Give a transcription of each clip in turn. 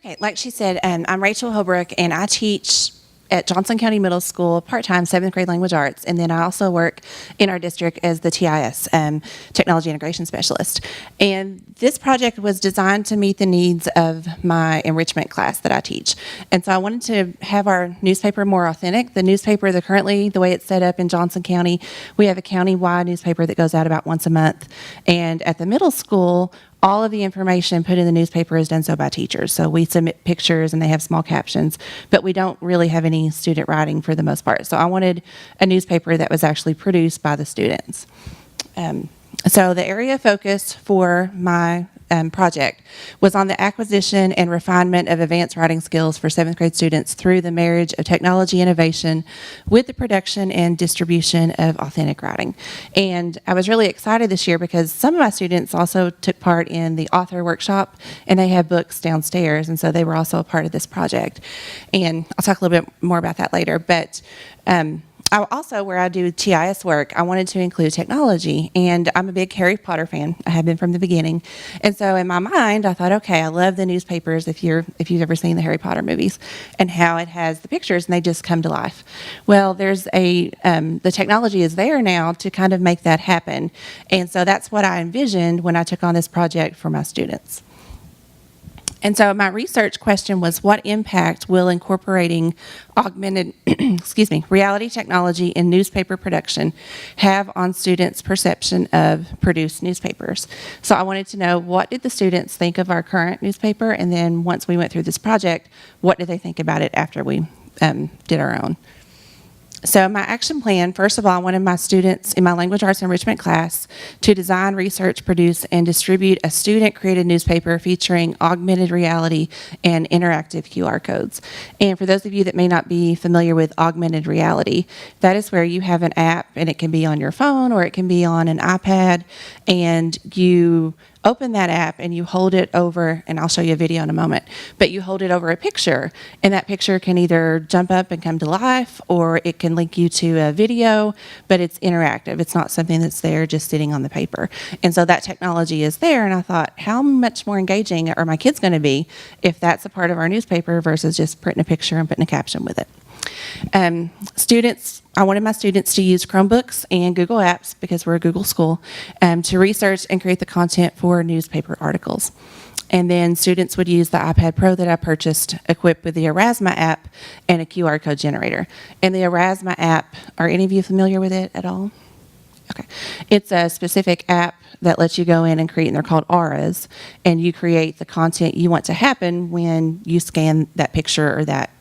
Okay, like she said, I'm Rachel Holbrook, and I teach at Johnson County Middle School part-time 7th grade language arts, and then I also work in our district as the TIS, Technology Integration Specialist. And this project was designed to meet the needs of my enrichment class that I teach. And so I wanted to have our newspaper more authentic. The newspaper, the way it's set up in Johnson County, we have a county-wide newspaper that goes out about once a month. And at the middle school, all of the information put in the newspaper is done so by teachers. So we submit pictures and they have small captions, but we don't really have any student writing for the most part. So I wanted a newspaper that was actually produced by the students. So the area of focus for my project was on the acquisition and refinement of advanced writing skills for 7th grade students through the marriage of technology innovation with the production and distribution of authentic writing. And I was really excited this year because some of my students also took part in the author workshop, and they have books downstairs, and so they were also a part of this project. And I'll talk a little bit more about that later, but I also, where I do TIS work, I wanted to include technology, and I'm a big Harry Potter fan. I have been from the beginning, and so in my mind, I thought, okay, I love the newspapers. If you've ever seen the Harry Potter movies, and how it has the pictures and they just come to life. Well, there's the technology is there now to kind of make that happen, and so that's what I envisioned when I took on this project for my students. And so my research question was, what impact will incorporating augmented reality technology in newspaper production have on students' perception of produced newspapers? So I wanted to know, what did the students think of our current newspaper? And then once we went through this project, what did they think about it after we did our own? So my action plan, first of all, I wanted my students in my language arts enrichment class to design, research, produce, and distribute a student-created newspaper featuring augmented reality and interactive QR codes. And for those of you that may not be familiar with augmented reality, that is where you have an app, and it can be on your phone or it can be on an iPad, and you open that app and you hold it over, and I'll show you a video in a moment, but you hold it over a picture, and that picture can either jump up and come to life, or it can link you to a video, but it's interactive. It's not something that's there just sitting on the paper. And so that technology is there, and I thought, how much more engaging are my kids going to be if that's a part of our newspaper versus just printing a picture and putting a caption with it. I wanted my students to use Chromebooks and Google Apps, because we're a Google school, to research and create the content for newspaper articles. And then students would use the iPad Pro that I purchased, equipped with the Erasmus app and a QR code generator. And the Erasmus app, are any of you familiar with it at all? Okay. It's a specific app that lets you go in and create, and they're called auras, and you create the content you want to happen when you scan that picture or that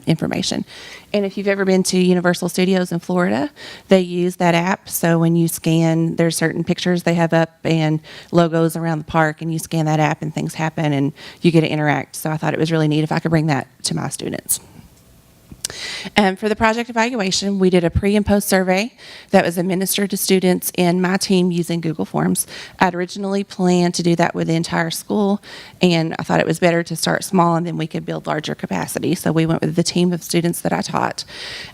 information. And if you've ever been to Universal Studios in Florida, they use that app. So when you scan, there's certain pictures they have up and logos around the park, and you scan that app and things happen and you get to interact. So I thought it was really neat if I could bring that to my students. For the project evaluation, we did a pre and post survey that was administered to students in my team using Google Forms. I'd originally planned to do that with the entire school, and I thought it was better to start small and then we could build larger capacity. So we went with the team of students that I taught.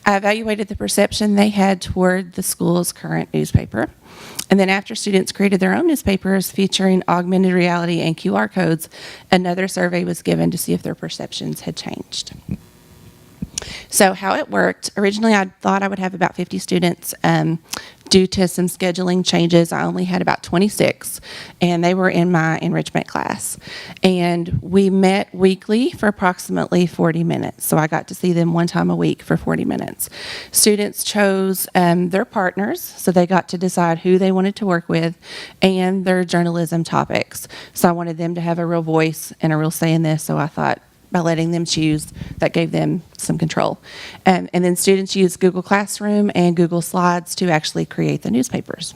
I evaluated the perception they had toward the school's current newspaper. And then after students created their own newspapers featuring augmented reality and QR codes, another survey was given to see if their perceptions had changed. So how it worked, originally I thought I would have about 50 students. Due to some scheduling changes, I only had about 26, and they were in my enrichment class. And we met weekly for approximately 40 minutes. So I got to see them one time a week for 40 minutes. Students chose their partners, so they got to decide who they wanted to work with, and their journalism topics. So I wanted them to have a real voice and a real say in this, so I thought, by letting them choose, that gave them some control. And then students used Google Classroom and Google Slides to actually create the newspapers.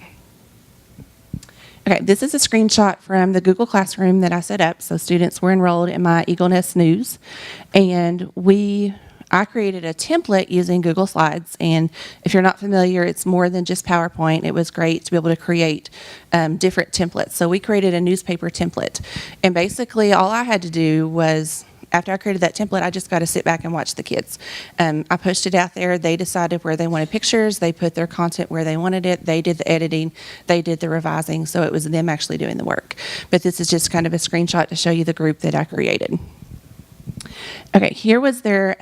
Okay, this is a screenshot from the Google Classroom that I set up. So students were enrolled in my Eagle Nest News, and I created a template using Google Slides, and if you're not familiar, it's more than just PowerPoint. It was great to be able to create different templates. So we created a newspaper template, and basically all I had to do was, after I created that template, I just got to sit back and watch the kids. I pushed it out there. They decided where they wanted pictures. They put their content where they wanted it. They did the editing. They did the revising. So it was them actually doing the work. But this is just kind of a screenshot to show you the group that I created. Okay, here was their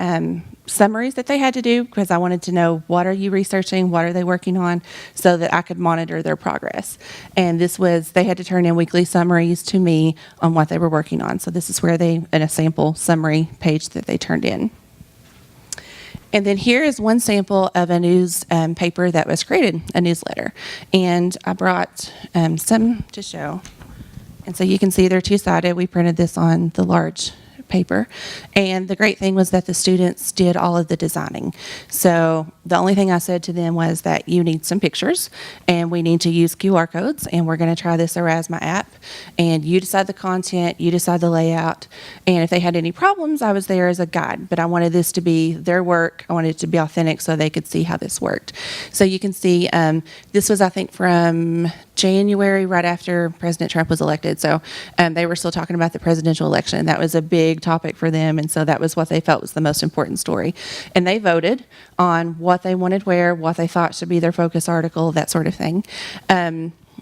summaries that they had to do because I wanted to know what are you researching, what are they working on, so that I could monitor their progress. And this was, they had to turn in weekly summaries to me on what they were working on. So this is where they, in a sample summary page that they turned in. And then here is one sample of a news paper that was created, a newsletter. And I brought some to show. And so you can see they're two-sided. We printed this on the large paper. And the great thing was that the students did all of the designing. So the only thing I said to them was that you need some pictures and we need to use QR codes, and we're going to try this Erasmus app, and you decide the content, you decide the layout, and if they had any problems, I was there as a guide, but I wanted this to be their work. I wanted it to be authentic so they could see how this worked. So you can see this was, I think, from January, right after President Trump was elected. So they were still talking about the presidential election. That was a big topic for them, and so that was what they felt was the most important story. And they voted on what they wanted where, what they thought should be their focus article, that sort of thing.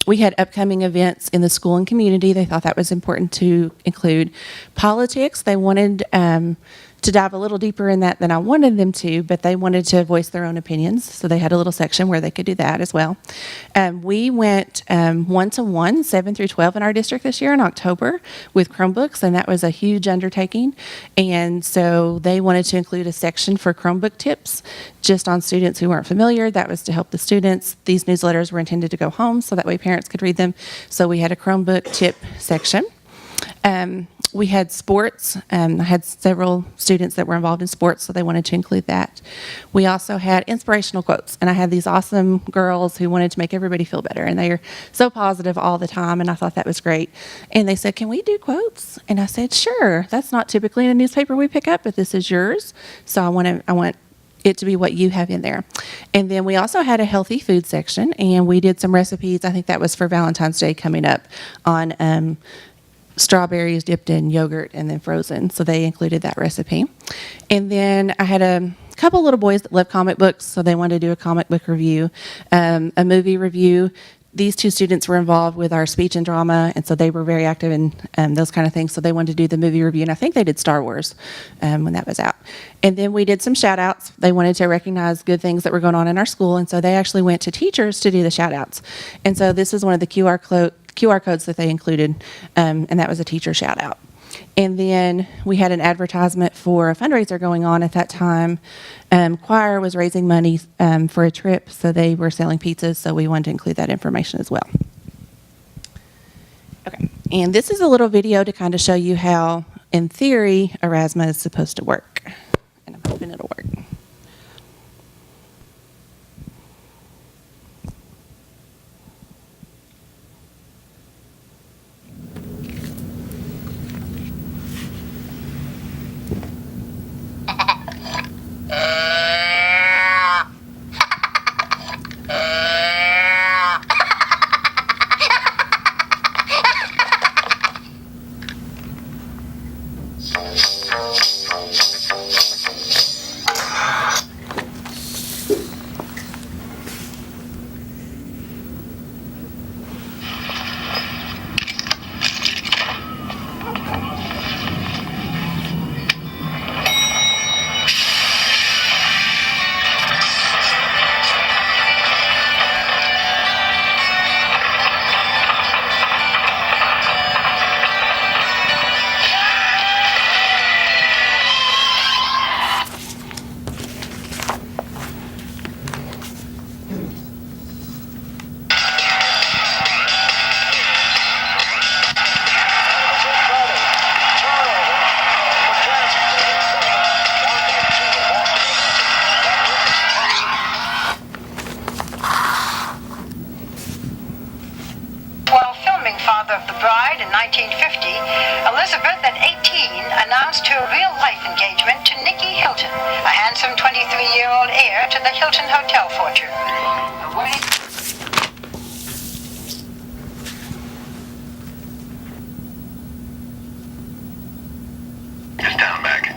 We had upcoming events in the school and community. They thought that was important to include. Politics, they wanted to dive a little deeper in that than I wanted them to, but they wanted to voice their own opinions, so they had a little section where they could do that as well. We went 1-to-1, 7 through 12 in our district this year in October with Chromebooks, and that was a huge undertaking. And so they wanted to include a section for Chromebook tips just on students who weren't familiar. That was to help the students. These newsletters were intended to go home so that way parents could read them. So we had a Chromebook tip section. We had sports. I had several students that were involved in sports, so they wanted to include that. We also had inspirational quotes, and I had these awesome girls who wanted to make everybody feel better, and they are so positive all the time, and I thought that was great. And they said, "Can we do quotes?" And I said, "Sure. That's not typically in a newspaper we pick up, but this is yours, so I want it to be what you have in there." And then we also had a healthy food section, and we did some recipes. I think that was for Valentine's Day coming up on strawberries dipped in yogurt and then frozen. So they included that recipe. And then I had a couple little boys that love comic books, so they wanted to do a comic book review, a movie review. These two students were involved with our speech and drama, and so they were very active in those kind of things. So they wanted to do the movie review, and I think they did Star Wars when that was out. And then we did some shout-outs. They wanted to recognize good things that were going on in our school, and so they actually went to teachers to do the shout-outs. And so this is one of the QR codes that they included, and that was a teacher shout-out. And then we had an advertisement for a fundraiser going on at that time. Choir was raising money for a trip, so they were selling pizzas, so we wanted to include that information as well. Okay, and this is a little video to kind of show you how, in theory, Erasmus is supposed to work. And I'm hoping it'll work. Father of the bride in 1950, Elizabeth at 18 announced her real-life engagement to Nicky Hilton, a handsome 23-year-old heir to the Hilton Hotel fortune. Just down back.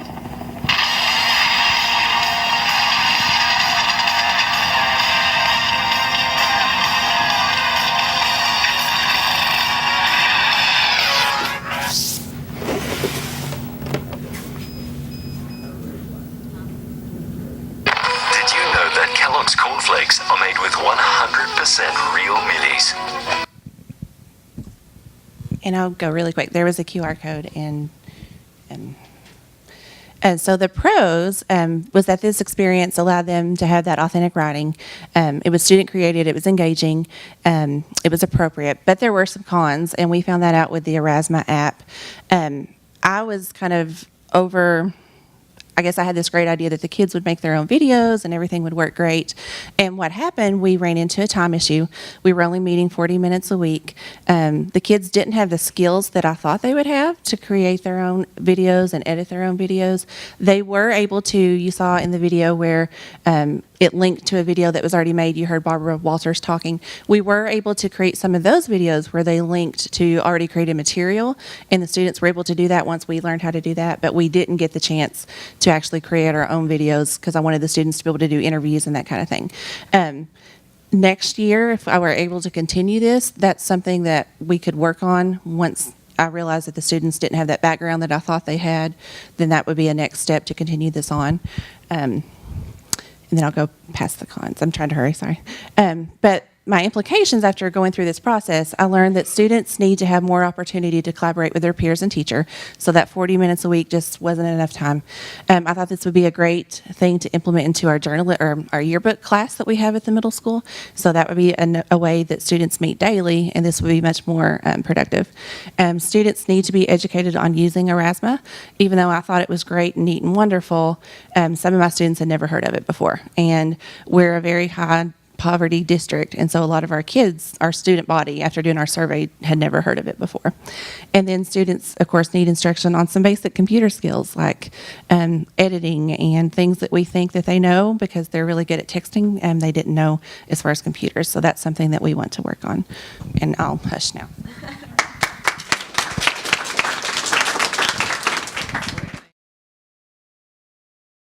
And I'll go really quick. There was a QR code, and so the pros was that this experience allowed them to have that authentic writing. It was student created, it was engaging, it was appropriate, but there were some cons, and we found that out with the Erasmus app. I was kind of I guess I had this great idea that the kids would make their own videos and everything would work great. And what happened, we ran into a time issue. We were only meeting 40 minutes a week. The kids didn't have the skills that I thought they would have to create their own videos and edit their own videos. They were able to, you saw in the video where it linked to a video that was already made. You heard Barbara Walters talking. We were able to create some of those videos where they linked to already created material, and the students were able to do that once we learned how to do that, but we didn't get the chance to actually create our own videos because I wanted the students to be able to do interviews and that kind of thing. Next year, if I were able to continue this, that's something that we could work on once I realized that the students didn't have that background that I thought they had, then that would be a next step to continue this on. And then I'll go past the cons. I'm trying to hurry, sorry. But my implications after going through this process, I learned that students need to have more opportunity to collaborate with their peers and teacher. So that 40 minutes a week just wasn't enough time. I thought this would be a great thing to implement into our journal or our yearbook class that we have at the middle school. So that would be a way that students meet daily, and this would be much more productive. Students need to be educated on using Erasmus. Even though I thought it was great and neat and wonderful, some of my students had never heard of it before. And we're a very high poverty district, and so a lot of our kids, our student body, after doing our survey, had never heard of it before. And then students, of course, need instruction on some basic computer skills like editing and things that we think that they know because they're really good at texting and they didn't know as far as computers. So that's something that we want to work on. And I'll hush now.